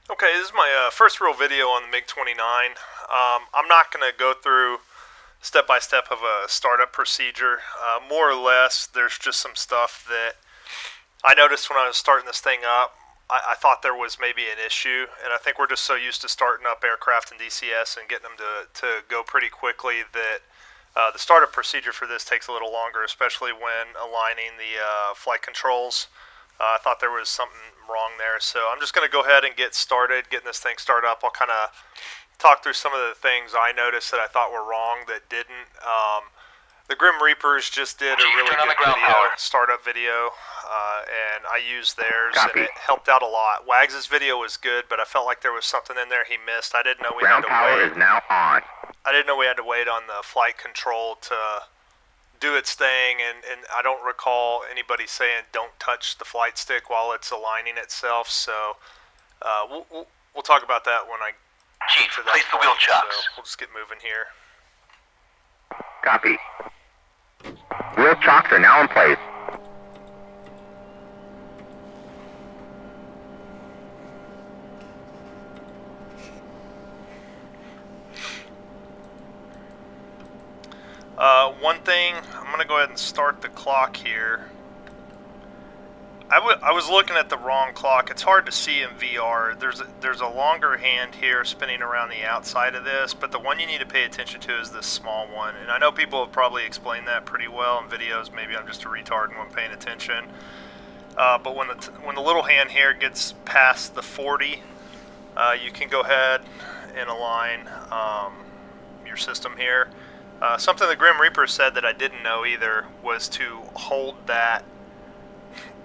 Okay, this is my first real video on the Mig-29. I'm not going to go through step-by-step of a startup procedure. More or less, there's just some stuff that I noticed when I was starting this thing up. I thought there was maybe an issue, and I think we're just so used to starting up aircraft in DCS and getting them to go pretty quickly that the startup procedure for this takes a little longer, especially when aligning the flight controls. I thought there was something wrong there, so I'm just going to go ahead and get started, getting this thing started up. I'll kind of talk through some of the things I noticed that I thought were wrong that didn't. The Grim Reapers just did a really good video, startup video, and I used theirs, and it helped out a lot. Wags' video was good, but I felt like there was something in there he missed. I didn't know we had to wait. Ground power is now on. I didn't know we had to wait on the flight control to do its thing, and I don't recall anybody saying don't touch the flight stick while it's aligning itself, so we'll talk about that when I Chief, get to that place the point, wheel chocks. so we'll just get moving here. Copy. Wheel chocks are now in place. One thing, I'm going to go ahead and start the clock here. I was looking at the wrong clock. It's hard to see in VR. There's a longer hand here spinning around the outside of this, but the one you need to pay attention to is this small one. And I know people have probably explained that pretty well in videos. Maybe I'm just a retard and wasn't paying attention. But when the little hand here gets past the 40, you can go ahead and align your system here. Something the Grim Reaper said that I didn't know either was to hold that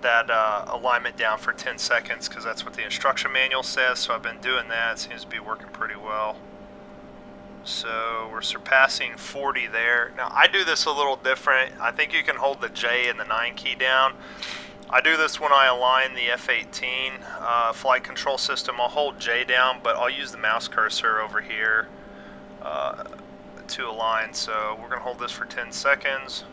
alignment down for 10 seconds, because that's what the instruction manual says. So I've been doing that. It seems to be working pretty well. So we're surpassing 40 there. Now I do this a little different. I think you can hold the J and the 9 key down. I do this when I align the F-18 flight control system. I'll hold J down, but I'll use the mouse cursor over here to align. So we're going to hold this for 10 seconds.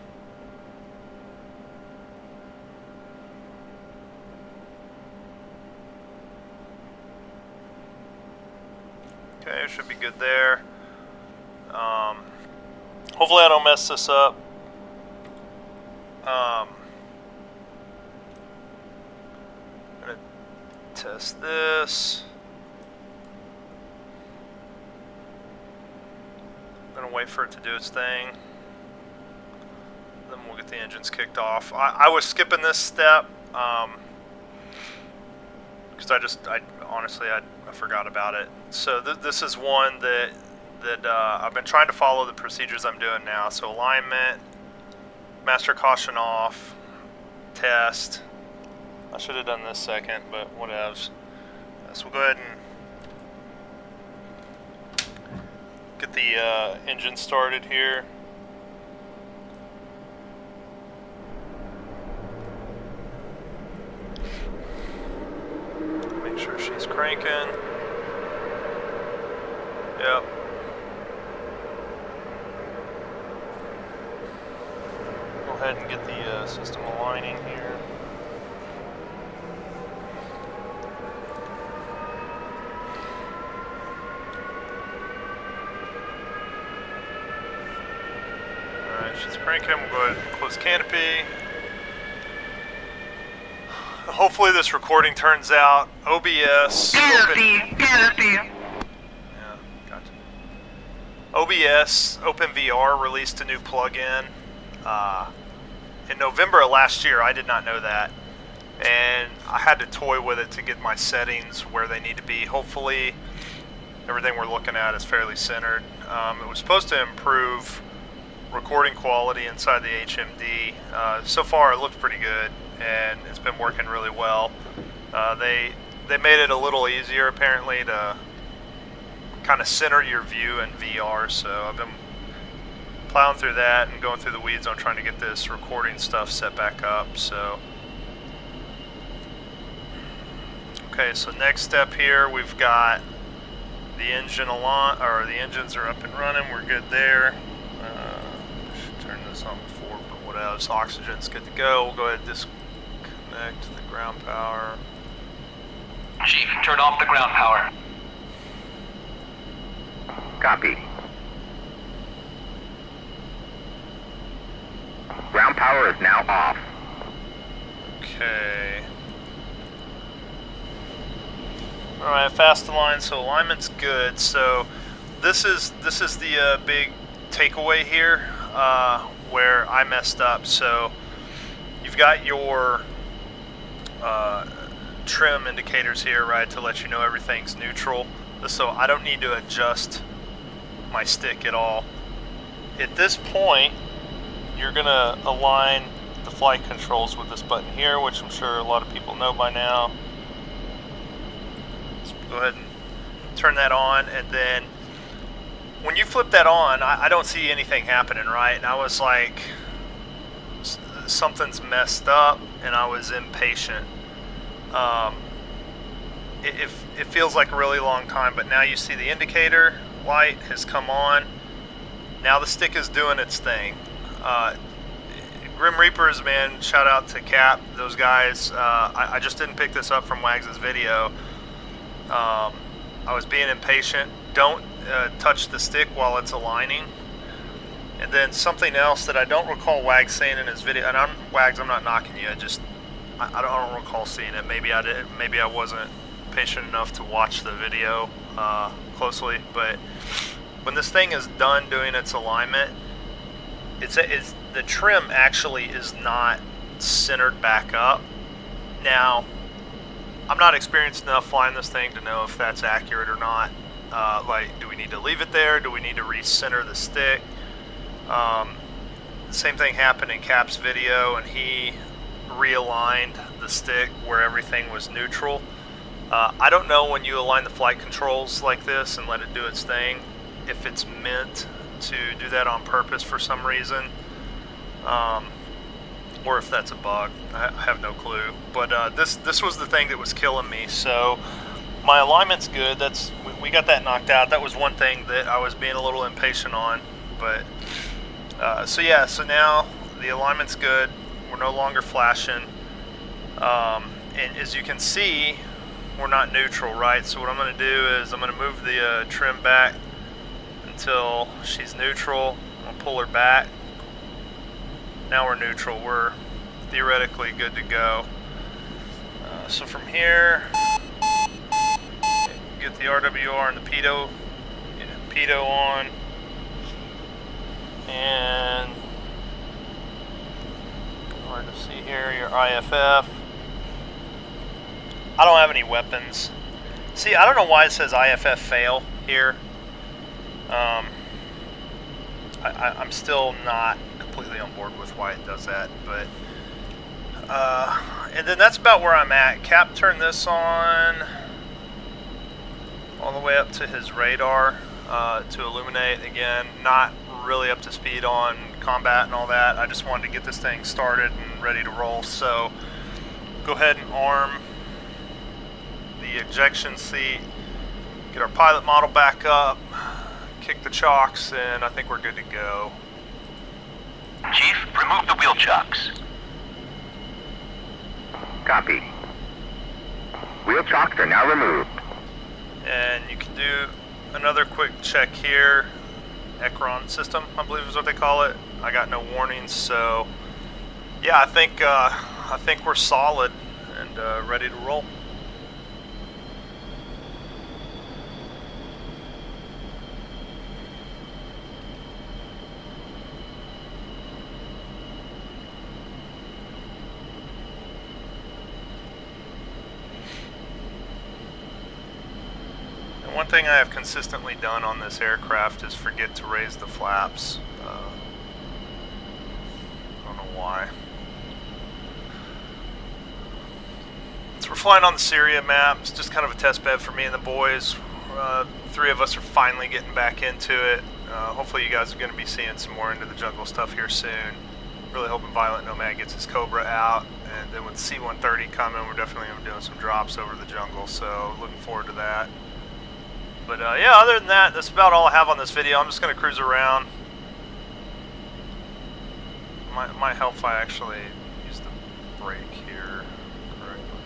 Okay, should be good there. Hopefully I don't mess this up. I'm going to test this. I'm going to wait for it to do its thing. Then we'll get the engines kicked off. I was skipping this step because I honestly forgot about it. So this is one that I've been trying to follow the procedures I'm doing now. So alignment, master caution off, test. I should have done this second, but whatevs. So we'll go ahead and get the engine started here. Make sure she's cranking. Yep. Go ahead and get the system aligning here. Alright, she's cranking. We'll go ahead and close canopy. Hopefully this recording turns out. OBS. OBS OpenVR released a new plugin in November of last year. I did not know that, and I had to toy with it to get my settings where they need to be. Hopefully everything we're looking at is fairly centered. It was supposed to improve recording quality inside the HMD. So far it looks pretty good, and it's been working really well. They made it a little easier apparently to kind of center your view in VR, so I've been plowing through that and going through the weeds on trying to get this recording stuff set back up. So okay, so next step here, we've got the engine the engines are up and running. We're good there. I should turn this on before, but what else? Oxygen's good to go. We'll go ahead and disconnect the ground power. Chief, turn off the ground power. Copy. Ground power is now off. Okay. Alright, fast align, so alignment's good. So this is the big takeaway here where I messed up. So you've got your trim indicators here, right, to let you know everything's neutral. So I don't need to adjust my stick at all. At this point, you're gonna align the flight controls with this button here, which I'm sure a lot of people know by now. Let's go ahead and turn that on, and then when you flip that on, I don't see anything happening, right? And I was like, something's messed up, and I was impatient. It feels like a really long time, but now you see the indicator light has come on. Now the stick is doing its thing. Grim Reapers, man, shout out to Cap, those guys. I just didn't pick this up from Wags' video. I was being impatient. Don't touch the stick while it's aligning. And then something else that I don't recall Wags saying in his video, and Wags, I'm not knocking you, I don't recall seeing it. Maybe I did. Maybe I wasn't patient enough to watch the video closely. But when this thing is done doing its alignment, the trim actually is not centered back up. Now, I'm not experienced enough flying this thing to know if that's accurate or not. Like, do we need to leave it there? Do we need to recenter the stick? The same thing happened in Cap's video, and he realigned the stick where everything was neutral. I don't know when you align the flight controls like this and let it do its thing, if it's meant to do that on purpose for some reason, or if that's a bug. I have no clue. But this was the thing that was killing me. So my alignment's good. We got that knocked out. That was one thing that I was being a little impatient on. But so yeah, so now the alignment's good. We're no longer flashing. And as you can see, we're not neutral, right? So what I'm going to do is I'm going to move the trim back until she's neutral. I'm going to pull her back. Now we're neutral. We're theoretically good to go. So from here, get the RWR and the pitot, on, and hard to see here, your IFF. I don't have any weapons. See, I don't know why it says IFF fail here. I'm still not completely on board with why it does that, but and then that's about where I'm at. Cap turned this on all the way up to his radar to illuminate. Again, not really up to speed on combat and all that. I just wanted to get this thing started and ready to roll. So go ahead and arm the ejection seat, get our pilot model back up, kick the chocks, and I think we're good to go. Chief, remove the wheel chocks. Copy. Wheel chocks are now removed. And you can do another quick check here. Ecron system, I believe is what they call it. I got no warnings, so yeah, I think we're solid and ready to roll. One thing I have consistently done on this aircraft is forget to raise the flaps. I don't know why. So we're flying on the Syria map. It's just kind of a test bed for me and the boys. 3 of us are finally getting back into it. Hopefully you guys are going to be seeing some more Into the Jungle stuff here soon. Really hoping Violent Nomad gets his Cobra out. And then with C-130 coming, we're definitely going to be doing some drops over the jungle. So looking forward to that. But yeah, other than that, that's about all I have on this video. I'm just going to cruise around. Might help if I actually use the brake here correctly.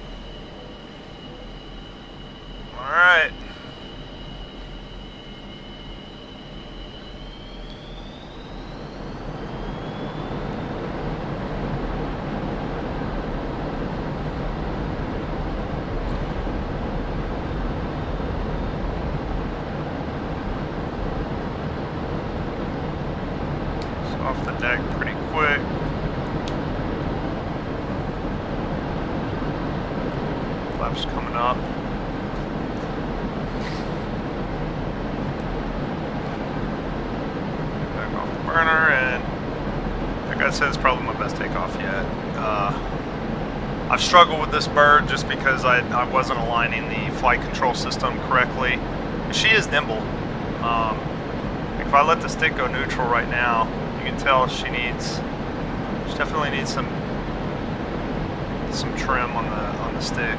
Flaps coming up. Back off the burner, and like I said, it's probably my best takeoff yet. I've struggled with this bird just because I wasn't aligning the flight control system correctly. She is nimble. If I let the stick go neutral right now, you can tell she definitely needs some trim on the stick.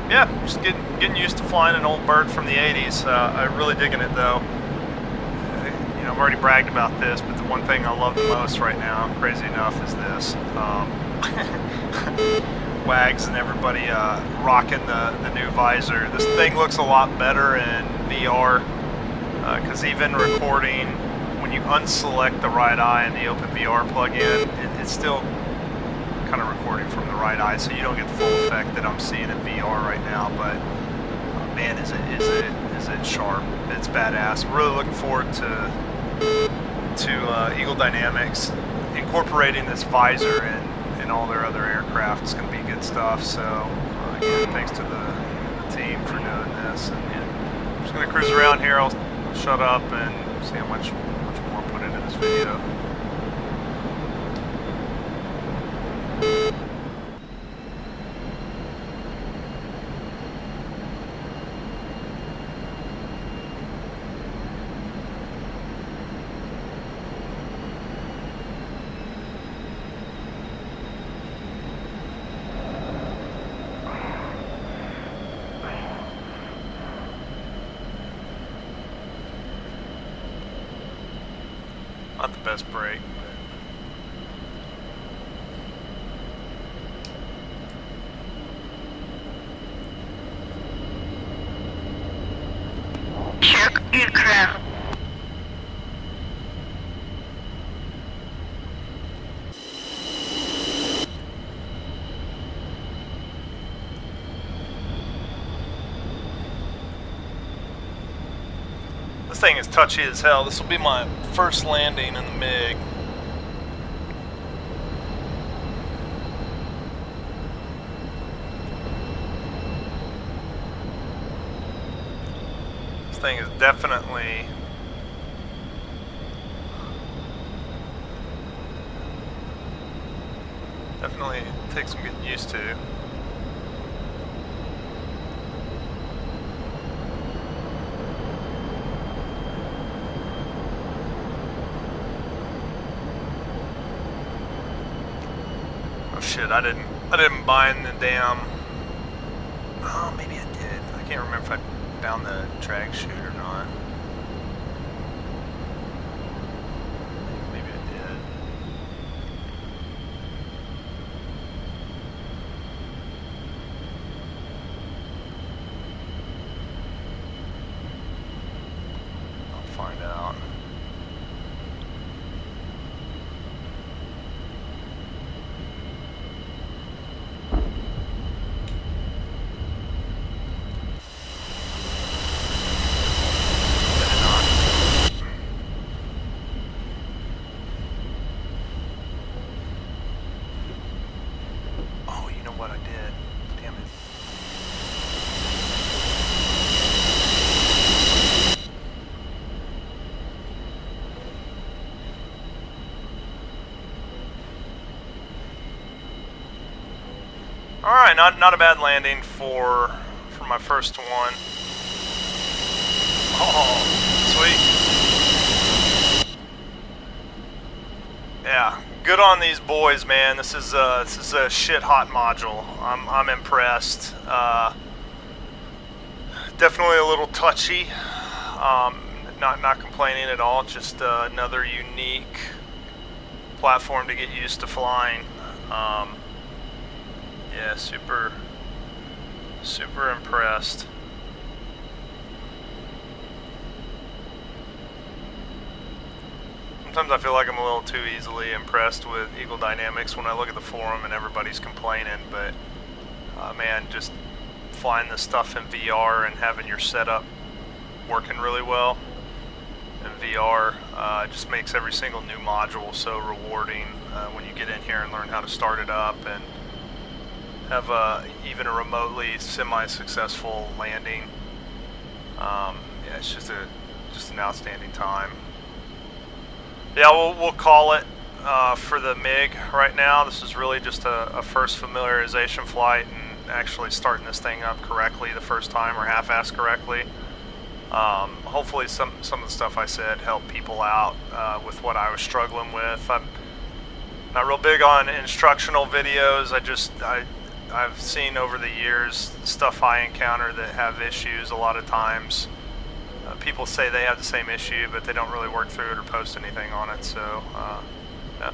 Yeah, just getting used to flying an old bird from the 80s. I'm really digging it though. You know, I've already bragged about this, but the one thing I love the most right now, crazy enough, is this. Wags and everybody rocking the new visor. This thing looks a lot better in VR because even recording, when you unselect the right eye in the Open VR plugin, it's still kind of recording from the right eye, so you don't get the full effect that I'm seeing in VR right now. But man, is it sharp? It's badass. I'm really looking forward to Eagle Dynamics incorporating this visor in all their other aircraft. It's going to be good stuff. So again, thanks to the team for doing this. And I'm just going to cruise around here. I'll shut up and see how much more I put into this video. Not the best break, Check aircraft. This thing is touchy as hell. This will be my first landing in the MiG. This thing is definitely takes some getting used to. Oh shit, I didn't bind the damn. Oh, maybe I did. I can't remember if I bound the drag chute or not. Maybe I did. I'll find out. What I did. Damn it. All right, not a bad landing for my first one. Oh, sweet. Yeah. Good on these boys, man. This is a shit hot module. I'm impressed. Definitely a little touchy. Not complaining at all. Just another unique platform to get used to flying. Yeah, super impressed. Sometimes I feel like I'm a little too easily impressed with Eagle Dynamics when I look at the forum and everybody's complaining, but man, just flying this stuff in VR and having your setup working really well in VR just makes every single new module so rewarding when you get in here and learn how to start it up and have even a remotely semi-successful landing. Yeah, it's just an outstanding time. Yeah, we'll call it for the MiG right now. This is really just a first familiarization flight and actually starting this thing up correctly the first time, or half-assed correctly. Hopefully some of the stuff I said helped people out with what I was struggling with. I'm not real big on instructional videos. I've seen over the years stuff I encounter that have issues a lot of times. People say they have the same issue, but they don't really work through it or post anything on it. So, yeah.